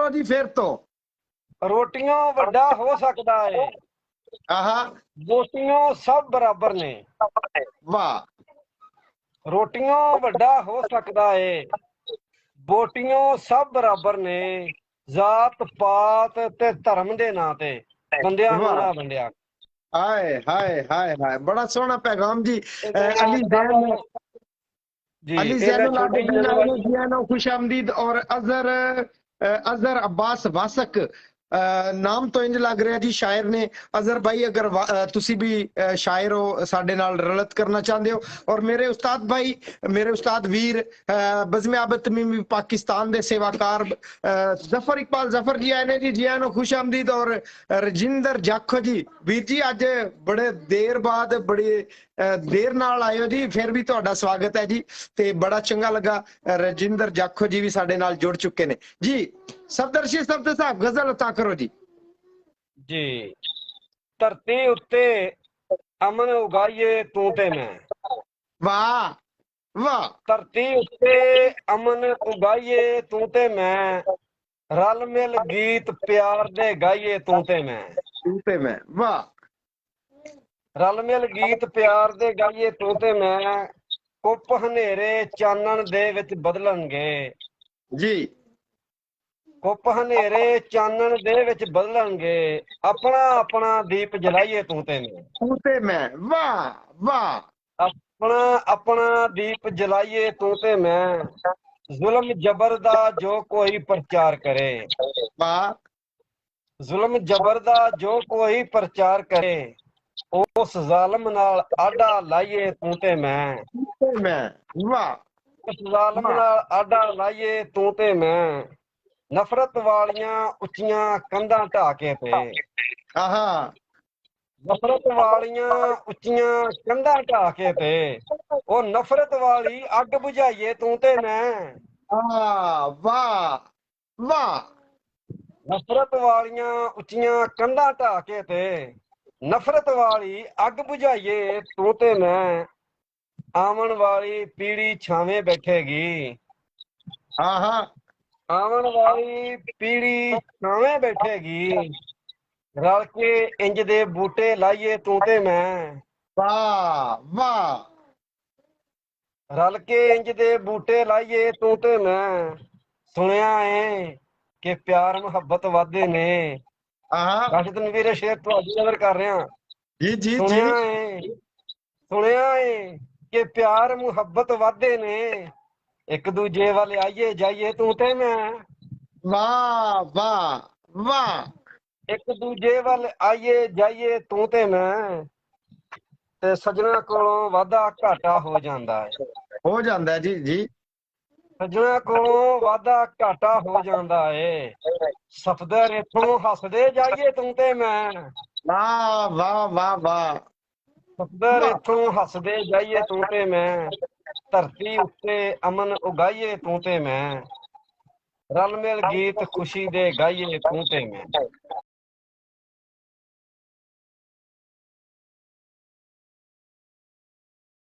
करो जी फिर तो। रोटियों वड्डा हो सकता है, आहा, बोटियों सब बराबर ने। वाह, रोटियों वड्डा हो सकता है, बोटियों सब बराबर ने। जात पात ते धर्म दे नां ते बंदियां नूं वाह, ना वंडिया। हाय हाय हाय हाय, बड़ा सोहना पैगाम जी। इहदे नाल जी अली इहदे जैनुल छोटी आबिदीन जनरल आलमी जियानो खुश आमदीद। और अजहर अब्बास वासक, नाम तो इंज लग रहा जी शायर ने। अजहर भाई अगर तुसी भी शायर हो, साडे नाल रलत करना चाहते हो। और मेरे उस्ताद भाई, मेरे उस्ताद वीर बज़्म आबद तमीमी पाकिस्तान दे सेवाकार जफर इकबाल जफर जी आए ने जी, जियानो खुश आमदीद। और रजिंदर जाखो जी, वीर जी अज बड़े देर बाद, बड़ी देर नाल आए हो जी, फिर भी तुहाडा स्वागत है जी। ते बड़ा चंगा लगा। रजिंदर जाखो जी भी साडे नाल जुड़ चुके ने जी। सफदरशी सफदर साहब गजल अता करो जी। जी। धरती उत्ते अमन उगाइए तू ते मैं। वाह वाह, धरती उत्ते अमन उगाइए तू ते मैं। रल मिल गीत प्यार दे गाइए तू ते मैं। पे मैं, वाह रल मिल गीत प्यार दे गाइए तू ते मैं। कुप हनेरे चानन दे विच बदलणगे। जी। कुप हनेरे चानन दे विच बदलणगे। अपना अपना दीप जलाइए तू ते मैं। पे मैं, वाह वाह, अपना अपना दीप जलाइए तू ते मैं। जुल्म जबर दा जो कोई प्रचार करे। वाह, जुल्म जबर दा जो कोई प्रचार करे। उस जालम नाल आडा लाइए तू ते मैं। पे मैं, वाह उस जालम वाह, नाल आडा लाइए तू ते मैं। नफरत वालियां उच्चियां कंधां ढा के ते। आहा, नफरत वालियां उच्चियां कंधां ढा के ते। ਉਹ ਨਫ਼ਰਤ ਵਾਲੀ ਅੱਗ ਬੁਝਾਈਏ ਤੂੰ ਤੇ ਮੈਂ। वाह वाह, ਨਫ਼ਰਤ ਵਾਲੀਆਂ ਉੱਚੀਆਂ ਕੰਧਾਂ ਢਾ ਕੇ ਤੇ ਨਫ਼ਰਤ ਵਾਲੀ ਅੱਗ ਬੁਝਾਈਏ ਤੂੰ ਤੇ ਮੈਂ। ਆਉਣ ਵਾਲੀ ਪੀੜੀ ਛਾਵੇਂ ਬੈਠੇਗੀ। आहा, ਆਉਣ ਵਾਲੀ ਪੀੜੀ ਛਾਵੇਂ ਬੈਠੇਗੀ। ਰਲ ਕੇ ਇੰਜ ਦੇ ਬੂਟੇ ਲਾਈਏ ਤੂੰ ਤੇ ਮੈਂ। वाह वाह, ਰਲ ਕੇ ਇੰਜ ਦੇ ਬੂਟੇ ਲਾਈਏ ਤੂੰ ਤੇ ਮੈਂ। ਸੁਣਿਆ ਏ ਕਿ ਪਿਆਰ ਮੁਹੱਬਤ ਵਾਦੇ ਨੇ। आहा, ਰਾਸ਼ਿਦ ਨਵੀਰ ਸ਼ੇਰ ਤੁਹਾਡੀ ਨਜ਼ਰ ਕਰ ਰਿਹਾ। जी जी जी, ਸੁਣਿਆ ਏ ਕਿ ਪਿਆਰ ਮੁਹੱਬਤ ਵਾਦੇ ਨੇ। ਇੱਕ ਦੂਜੇ ਵੱਲ ਆਈਏ ਜਾਈਏ ਤੂੰ ਤੇ ਮੈਂ। वाह वाह वाह, ਇੱਕ ਦੂਜੇ ਵੱਲ ਆਈਏ ਜਾਈਏ ਤੂੰ ਤੇ ਮੈਂ। ਤੇ ਸੱਜਣਾ ਕੋਲੋਂ ਵਾਧਾ ਘਾਟਾ ਹੋ ਜਾਂਦਾ ਹੈ। हो जाता है जी जी। ਸੱਜਣਾ ਕੋਲੋਂ ਵਾਧਾ ਘਾਟਾ ਹੋ ਜਾਂਦਾ ਏ। ਸਫਦਰ ਇੱਥੋਂ ਹੱਸਦੇ ਜਾਈਏ ਤੂੰ ਤੇ ਮੈਂ। वाह वाह वाह वाह ਸਫਦਰ वाह, ਇੱਥੋਂ ਹੱਸਦੇ ਜਾਈਏ ਤੂੰ ਤੇ ਮੈਂ। ਧਰਤੀ ਉੱਤੇ ਅਮਨ ਉਗਾਈਏ ਤੂੰ ਤੇ ਮੈਂ। ਰਲ ਮਿਲ ਗੀਤ ਖੁਸ਼ੀ ਦੇ ਗਾਈਏ ਤੂੰ ਤੇ ਮੈਂ।